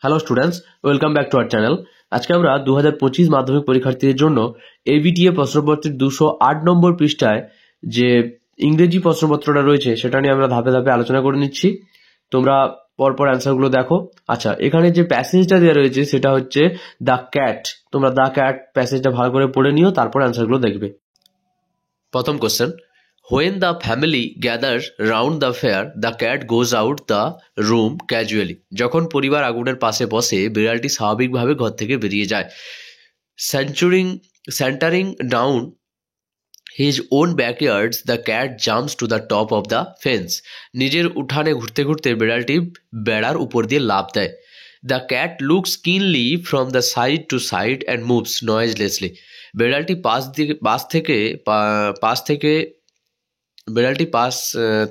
Hello students, welcome back to our channel. আজকে আমরা 2025 মাধ্যমিক পরীক্ষার্থীদের জন্য এবিটিএ প্রশ্নপত্রের 208 নম্বর পৃষ্ঠায় যে ইংরেজি প্রশ্নপত্রটা রয়েছে সেটা নিয়ে আমরা ধাপে ধাপে আলোচনা করে নিচ্ছি। তোমরা পরপর অ্যান্সারগুলো দেখো। আচ্ছা, এখানে যে প্যাসেজটা দেওয়া রয়েছে সেটা হচ্ছে দ্য ক্যাট। তোমরা দ্য ক্যাট প্যাসেজটা ভালো করে পড়ে নিও, তারপর অ্যান্সারগুলো দেখবে। প্রথম question, when the family gathers round the fire, the cat goes out the room casually. যখন পরিবার আগুনের পাশে বসে বিড়ালটি স্বাভাবিকভাবে ঘর থেকে বেরিয়ে যায়। Centering down his own backyards, the cat jumps to the top of the fence. নিজের উঠানে ঘুরতে ঘুরতে বিড়ালটি বেড়ার উপর দিয়ে লাফ দেয়। The cat looks keenly from the side to side and moves noiselessly. বিড়ালটি পাশ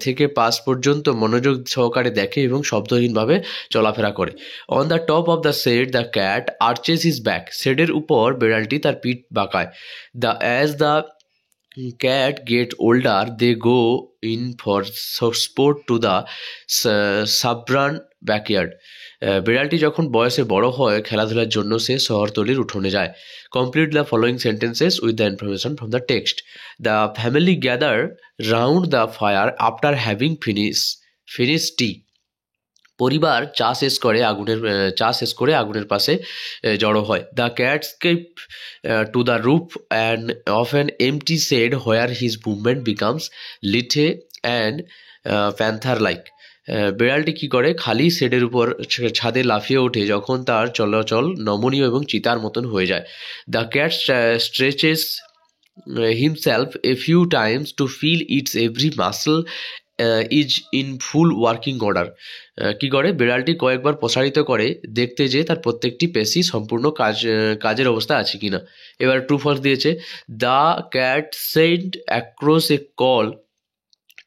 থেকে পাশ পর্যন্ত মনোযোগ সহকারে দেখে এবং শব্দহীনভাবে চলাফেরা করে। On the top of the shed the cat arches his back. শেডের উপর বিড়ালটি তার পিঠ বাঁকায়। As the cat get older they go in for sport to the suburban backyard. বিড়ালটি যখন বয়সে বড় হয় খেলাধুলার জন্য সে শহরতলির উঠোনে যায়। Complete the following sentences with the information from the text. The family gather round the fire after having finish tea. পরিবার চা শেষ করে আগুনের পাশে জড়ো হয়। The cat escape to the roof and off an empty shed where his movement becomes lithe and panther like. বিড়ালটি কি করে, খালি শেডের উপর ছাদে লাফিয়ে ওঠে যখন তার চলাচল নমনীয় এবং চিতার মতন হয়ে যায়। The cat stretches himself a few times to feel its every muscle is in full working order. কি করে, বিড়ালটি কয়েকবার প্রসারিত করে দেখতে যে তার প্রত্যেকটি পেশি সম্পূর্ণ কাজের অবস্থা আছে কিনা। এবার ট্রু ফলস দিয়েছে। The cat sent across a call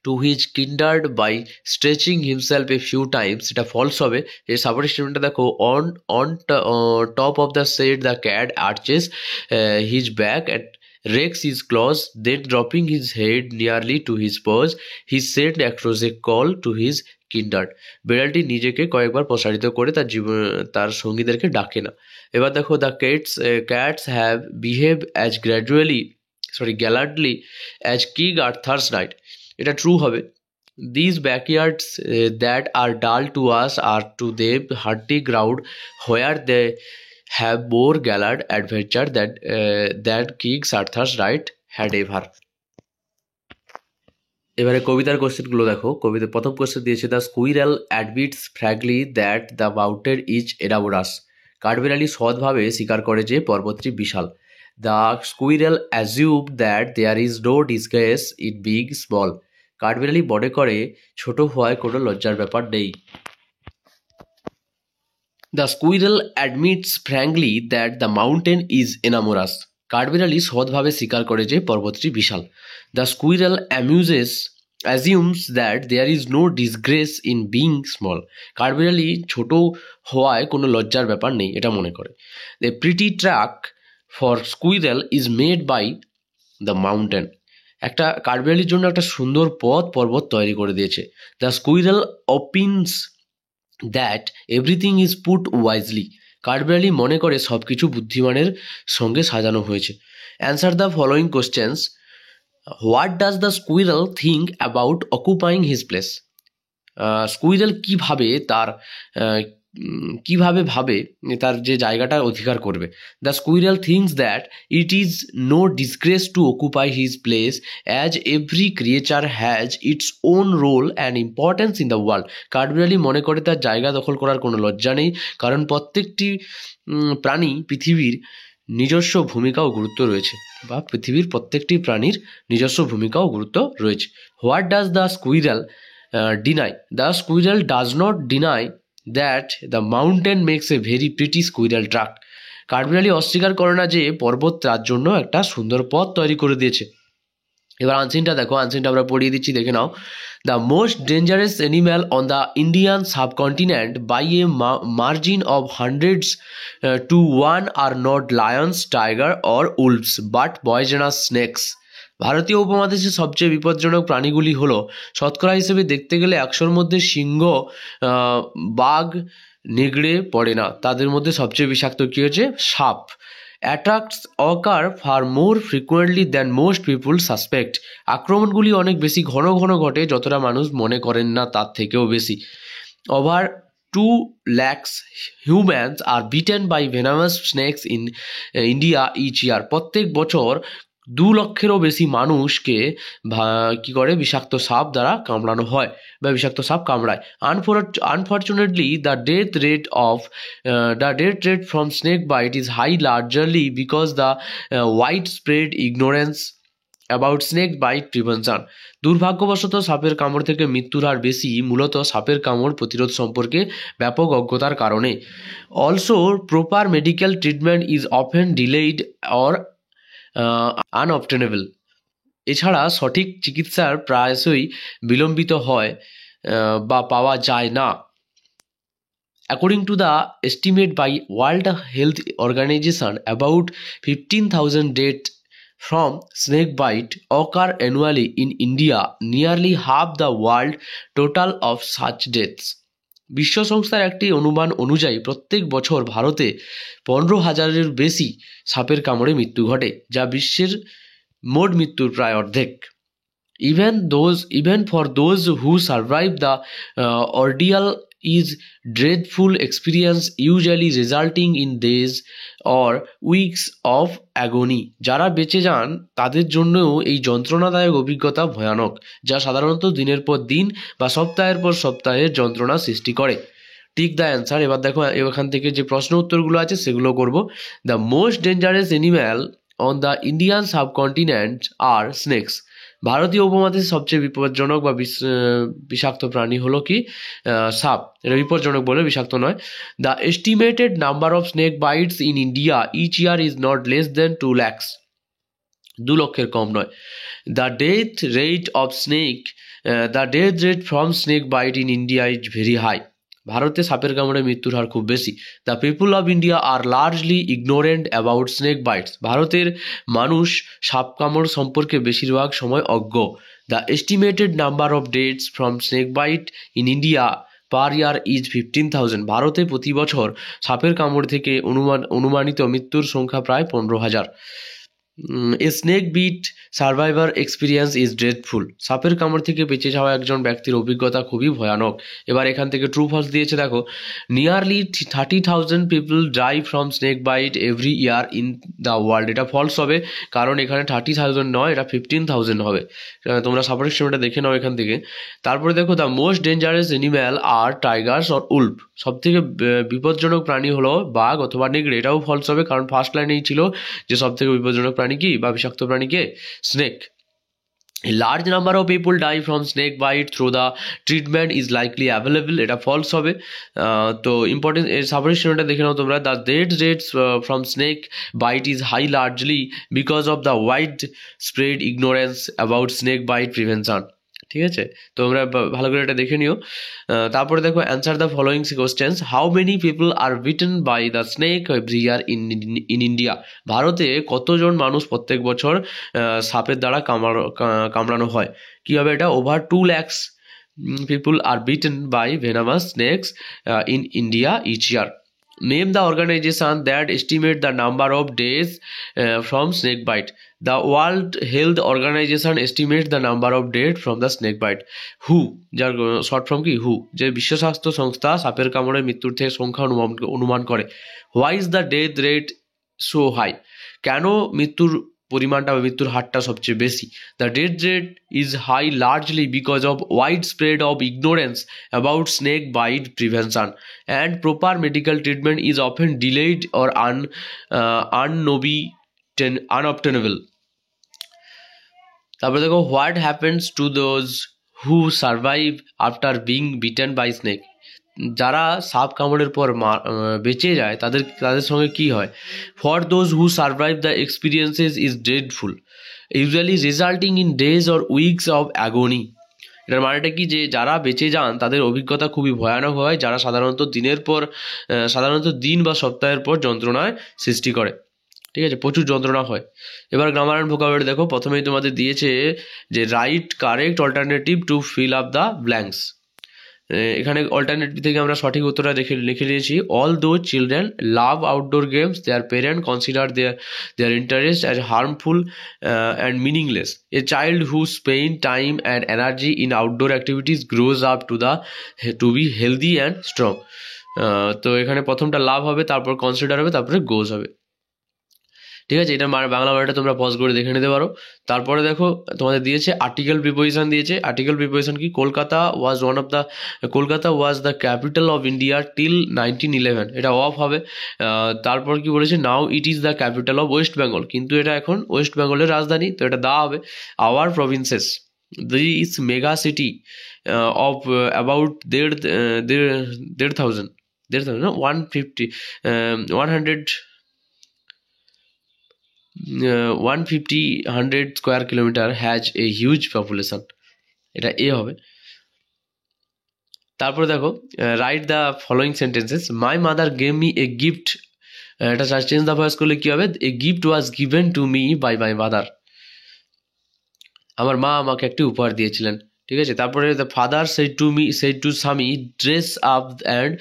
to his kindred by stretching himself a few times. এটা ফলস হবে। এই সাপোর্ট স্টেটমেন্টটা দেখো, on top of the shed the cat arches his back and rakes his claws, then dropping his head nearly to his paws, he sent across a call to his kindred. বিড়ালটি নিজেকে কয়েকবার প্রসারিত করে তার সঙ্গীদেরকে ডাকে না। এবার দেখো, the cats have behave as gallantly as king Arthur's knight. এটা ট্রু হবে। These backyards that are dull to us are to them hunting ground where they have more gallant adventure than King Arthur's right had ever. এবারে কবিতার কোশ্চেনগুলো দেখো। কবিতার প্রথম question দিয়েছে, the squirrel admits frankly that the mountain is enormous. কাঠবিড়ালি সৎভাবে স্বীকার করে যে পর্বতটি বিশাল। The squirrel assume that there is no disgrace in being small. কাঠবিড়ালি মনে করে ছোট হওয়ায় কোনো লজ্জার ব্যাপার নেই। The squirrel admits frankly that the mountain is enormous. কাঠবিড়ালি সৎভাবে স্বীকার করে যে পর্বতটি বিশাল। The squirrel assumes that there is no disgrace in being small. কাঠবিড়ালি ছোট হওয়ায় কোনো লজ্জার ব্যাপার নেই এটা মনে করে। The pretty track for squirrel is made by the mountain. একটা কাঠবিড়ালির জন্য একটা সুন্দর পর্বত তৈরি করে দিয়েছে। The squirrel opines that everything is put wisely. কাঠবিড়ালি মনে করে সব কিছু বুদ্ধিমানের সঙ্গে সাজানো হয়েছে। Answer the following questions. What does the squirrel think about occupying his place. Squirrel কিভাবে ভাবে তার যে জায়গাটা অধিকার করবে। The squirrel thinks that it is no disgrace to occupy his place as every creature has its own role and importance in the world. কাঠবিড়ালি মনে করে তার জায়গা দখল করার কোনো লজ্জা নেই, কারণ প্রত্যেকটি প্রাণী পৃথিবীর নিজস্ব ভূমিকা ও গুরুত্ব রয়েছে, বা পৃথিবীর প্রত্যেকটি প্রাণীর নিজস্ব ভূমিকা ও গুরুত্ব রয়েছে। What does the squirrel deny. The squirrel does not deny that the mountain makes a very pretty squirrel track. কাঠবিড়ালি অস্বীকার করে না যে পর্বত তার জন্য একটা সুন্দর পথ তৈরি করে দিয়েছে। এবার আনসিনটা দেখো, আনসিনটা আমরা পড়িয়ে দিচ্ছি, দেখে নাও। The most dangerous animal on the Indian subcontinent by a margin of hundreds to 1 are not lions, tiger or wolves but poisonous snakes. ভারতীয় উপমহাদেশের সবচেয়ে বিপজ্জনক প্রাণীগুলি হলো, শতকরা হিসেবে দেখতে গেলে 100-র মধ্যে সিংহ, বাঘ, নেগড়ে পড়ে না। তাদের মধ্যে সবচেয়ে বিষাক্ত কী হচ্ছে? সাপ। Attacks occur far more frequently than most people suspect. আক্রমণগুলি অনেক বেশি ঘন ঘন ঘটে, যতটা মানুষ মনে করেন না তার থেকেও বেশি। Over 2 lakhs humans are bitten by venomous snakes in India each year. প্রত্যেক বছর 2 লক্ষেরও বেশি মানুষকে কি করে বিষাক্ত সাপ দ্বারা কামড়ানো হয় বা বিষাক্ত সাপ কামড়ায়। Unfortunately the death rate from snake bite is high largely because the wide spread ignorance about snake bite prevention. দুর্ভাগ্যবশত সাপের কামড় থেকে মৃত্যুর হার বেশি মূলত সাপের কামড় প্রতিরোধ সম্পর্কে ব্যাপক অজ্ঞতার কারণে। Also proper medical treatment is often delayed or unobtainable. এছাড়া সঠিক চিকিৎসার প্রায়শই বিলম্বিত হয় বা পাওয়া যায় না। According to the estimate by World Health Organization, about 15,000 deaths from snake bite occur annually in India, nearly half the world total of such deaths. বিশ্ব সংস্থার একটি অনুমান অনুযায়ী প্রত্যেক বছর ভারতে 15,000-এর বেশি সাপের কামড়ে মৃত্যু ঘটে, যা বিশ্বের মোট মৃত্যুর প্রায় অর্ধেক। Even for those who survive the ordeal is dreadful experience, usually resulting in days or weeks of agony. যারা বেঁচে যান তাদের জন্যও এই যন্ত্রণাদায়ক অভিজ্ঞতা ভয়ানক, যা সাধারণত দিনের পর দিন বা সপ্তাহের পর সপ্তাহের যন্ত্রণা সৃষ্টি করে। Tick the answer. এবার দেখো এখান থেকে যে প্রশ্ন উত্তরগুলো আছে সেগুলো করব। The most dangerous animal on the Indian subcontinent are snakes. ভারতীয় উপমহাদেশে সবচেয়ে বিপজ্জনক বা বিষাক্ত প্রাণী হলো কি? সাপ। এটা বিপজ্জনক বলে, বিষাক্ত নয়। The estimated number of snake bites in India each year is not less than 2 lakhs। 2 লক্ষের কম নয়। The death rate from snake bite in India is very high. ভারতে সাপের কামড়ে মৃত্যুর হার খুব বেশি। The people of India are largely ignorant about snake bites. ভারতের মানুষ সাপ কামড় সম্পর্কে বেশিরভাগ সময় অজ্ঞ। The estimated number of deaths from snake bite in India per year is 15,000। ভারতে প্রতি বছর সাপের কামড় থেকে অনুমানিত মৃত্যুর সংখ্যা প্রায় 15,000। A snake bit survivor experience is dreadful. সাপের কামড় থেকে বেঁচে যাওয়া একজন ব্যক্তির অভিজ্ঞতা খুবই ভয়ানক। এবার এখান থেকে ট্রু ফলস দিয়েছে দেখো। Nearly 30,000 people die from snake bite every year in the world. এটা ফলস হবে, কারণ এখানে 30,000 নয়, এটা 15,000 হবে। তোমরা সাপোর্ট স্টেটমেন্টটা দেখে নাও এখান থেকে। তারপরে দেখো the most dangerous animal are tigers or wolf. সব থেকে বিপজ্জনক প্রাণী হলো বাঘ অথবা নেগড়ে। এটাও ফলস হবে, কারণ ফার্স্ট লাইনেই ছিল যে সব থেকে বিপজ্জনক প্রাণী কি বা বিষাক্ত প্রাণী কে? Snake. A large number of people die from snake bite through the treatment is likely available। এটা ফলস হবে। তো ইম্পর্টেন্ট এর সাবরিশনটা দেখে নাও তোমরা। The death rates from snake bite is high largely because of the wide spread ignorance about snake bite prevention. ঠিক আছে, তোমরা ভালো করে এটা দেখে নিও। তারপরে দেখো answer the following questions. How many people are bitten by the snake every year in India. ভারতে কতজন মানুষ প্রত্যেক বছর সাপের দ্বারা কামড়ানো হয়? কী হবে এটা? Over 2 lakhs people are bitten by venomous snakes in India each year. Name the organization that estimate the number of days from snake bite. The World Health Organization estimates the number of deaths from the snake bite. WHO, যার short form কি? WHO, যে বিশ্ব স্বাস্থ্য সংস্থা সাপের কামড়ে মৃত্যুর থেকে সংখ্যা অনুমান করে। Why is the death rate so high? কেন মৃত্যুর পরিমাণটা বা মৃত্যুর হারটা সবচেয়ে বেশি? The death rate is high largely because of wide spread of ignorance about snake bite prevention and proper medical treatment is often delayed or unobtainable. তারপরে দেখো what happens to those who survive after being bitten by snake. যারা সাপ কামড়ের পর বেঁচে যায় তাদের সঙ্গে কি হয়? For those who survive the experiences is dreadful, usually resulting in days or weeks of অ্যাগনি। এটার মানেটা কি? যে যারা বেঁচে যান তাদের অভিজ্ঞতা খুবই ভয়ানক হয়, যারা সাধারণত দিন বা সপ্তাহের পর যন্ত্রণায় সৃষ্টি করে। ঠিক আছে, প্রচুর যন্ত্রণা হয়। এবার গ্রামার অ্যান্ড ভোকাবুলারি দেখো। প্রথমেই তোমাদের দিয়েছে যে right correct alternative to fill up the blanks. এখানে অল্টারনেটিভ থেকে আমরা সঠিক উত্তরটা লিখে নিয়েছি। Although children love outdoor games, their parent consider their interest as harmful and meaningless. A child who spend time and energy in outdoor activities grows up to be healthy and strong. তো এখানে প্রথমটা লাভ হবে, তারপর consider হবে, তারপরে গোজ হবে। ঠিক আছে, এটা বাংলা মানেটা তোমরা পজ করে দেখে নিতে পারো। তারপরে দেখো তোমাদের দিয়েছে আর্টিকেল প্রিপোজিশন দিয়েছে। আর্টিকেল প্রিপোজিশন কি? Kolkata was the capital of India till 1911, এটা অফ হবে। তারপর কি বলেছে? Now it is the capital of West Bengal, কিন্তু এটা এখন ওয়েস্ট বেঙ্গলের রাজধানী, তো এটা দা হবে। Our provinces this mega city of about 100 square kilometre has a huge population, এটা এ হবে। তারপরে দেখো right the following sentences. My mother gave me a gift, এটা চেঞ্জ দ্য ভয়েস করলে কি হবে? A gift was given to me by my mother, আমার মা আমাকে একটি উপহার দিয়েছিলেন। ঠিক আছে, তারপরে the father said to Swami dress up and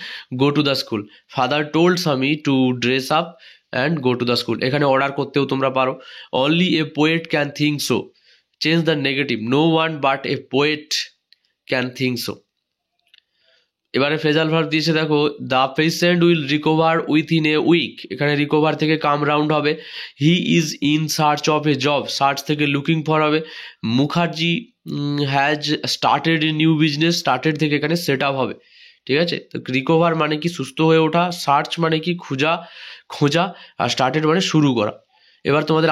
go to the school, father told Swami to dress up and go to the school. এখানে অর্ডার করতেও তোমরা পারো। Only a poet can think so, change the negative, no one but a poet can think so. এবারে phrasal verb দিয়েছে দেখো, the patient will recover within a week, এখানে recover থেকে come round হবে। He is in search of a job, search থেকে looking for হবে। Mukherjee has started a new business, started থেকে এখানে সেট আপ হবে। ঠিক আছে, তো রিকভার মানে কি? সুস্থ হয়ে ওঠা। সার্চ মানে কি? খোঁজা। আর স্টার্টেড মানে শুরু করা। এবার তোমাদের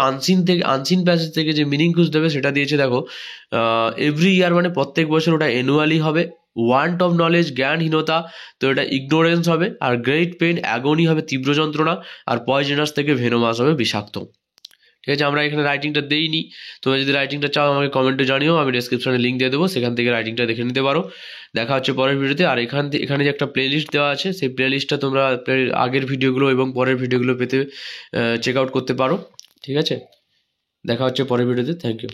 আনসিন প্যাসেজ থেকে যে মিনিং খুঁজতে হবে সেটা দিয়েছে দেখো। এভরি ইয়ার মানে প্রত্যেক বছর, ওটা অ্যানুয়ালি হবে। ওয়ান্ট অফ নলেজ জ্ঞানহীনতা, তো এটা ইগনোরেন্স হবে। আর গ্রেট পেন অ্যাগনি হবে তীব্র যন্ত্রণা। আর পয়জনাস থেকে ভেনোমাস হবে বিষাক্ত। ঠিক আছে, আমরা এখানে রাইটিংটা দেইনি, তোমরা যদি রাইটিংটা চাও আমাকে কমেন্টে জানিও, আমি ডেসক্রিপশনে লিঙ্ক দিয়ে দেবো, সেখান থেকে রাইটিংটা দেখে নিতে পারো। দেখা হচ্ছে পরের ভিডিওতে। আর এখানে যে একটা প্লেলিস্ট দেওয়া আছে, সেই প্লেলিস্টটা তোমরা আগের ভিডিওগুলো এবং পরের ভিডিওগুলো পেতে চেক আউট করতে পারো। ঠিক আছে, দেখা হচ্ছে পরের ভিডিওতে। Thank you.